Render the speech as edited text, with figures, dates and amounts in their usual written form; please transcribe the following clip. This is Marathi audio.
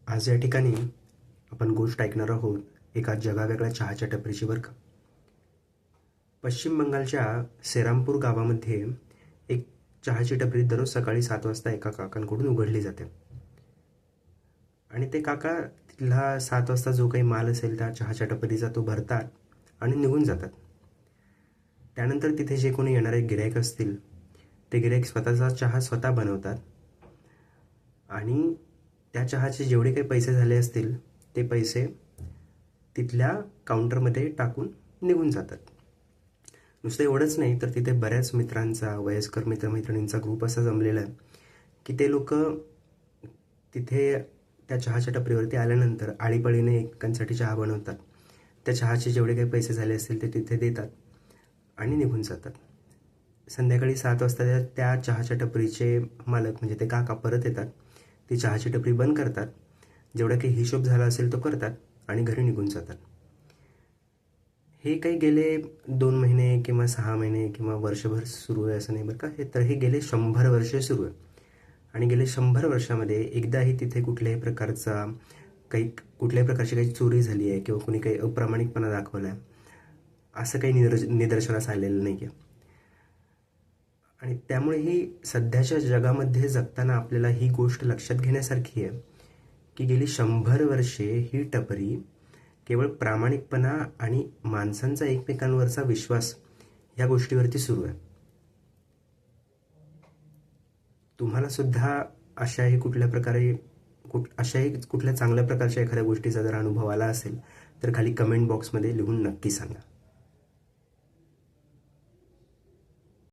आज या ठिकाणी आपण गोष्ट ऐकणार आहोत एका जगावेगळ्या चहाच्या टपरीची बरं का. पश्चिम बंगालच्या सेरामपूर गावामध्ये एक चहाची टपरी दररोज सकाळी 7 वाजता एका काकांकडून उघडली जाते. आणि ते काका तिथला 7 वाजता जो काही माल असेल त्या चहाच्या टपरीचा तो भरतात आणि निघून जातात. त्यानंतर तिथे जे कोणी येणारे गिराईक असतील ते गिराईक स्वतःचा चहा स्वतः बनवतात आणि त्या चहाचे जेवढे काही पैसे झाले असतील ते पैसे तिथल्या काउंटरमध्ये टाकून निघून जातात. नुसतं एवढंच नाही तर तिथे बऱ्याच मित्रांचा, वयस्कर मित्रमैत्रिणींचा ग्रुप असा जमलेला आहे की ते लोक तिथे त्या चहाच्या टपरीवरती आल्यानंतर आळीपाळीने एकमेकांसाठी चहा बनवतात. त्या चहाचे जेवढे काही पैसे झाले असतील ते तिथे देतात आणि निघून जातात. संध्याकाळी 7 वाजता त्या चहाच्या टपरीचे मालक म्हणजे ते काका परत येतात. ती चहाची टपरी बंद करतात, जेवढा काही हिशोब झाला असेल तो करतात आणि घरी निघून जातात. हे काही गेले 2 महिने किंवा 6 महिने किंवा वर्षभर सुरू आहे असं नाही बरं का. हे गेले 100 वर्षे सुरू आहे. आणि गेले 100 वर्षामध्ये एकदाही तिथे कुठल्याही प्रकारची काही चोरी झाली आहे किंवा कुणी काही अप्रामाणिकपणा दाखवला आहे असं काही निदर्शनास आलेलं नाही आहे. आणि त्यामुळे ही सध्याच्या जगामध्ये जगताना आपल्याला ही गोष्ट लक्षात घेण्यासारखी आहे की गेली 100 वर्षे ही टपरी केवळ प्रामाणिकपणा आणि माणसांचा एकमेकांवरचा विश्वास या गोष्टीवरती सुरू आहे. तुम्हाला सुद्धा अशाही कुठल्या चांगल्या प्रकारच्या एखाद्या गोष्टीचा जर अनुभव आला असेल तर खाली कमेंट बॉक्समध्ये लिहून नक्की सांगा.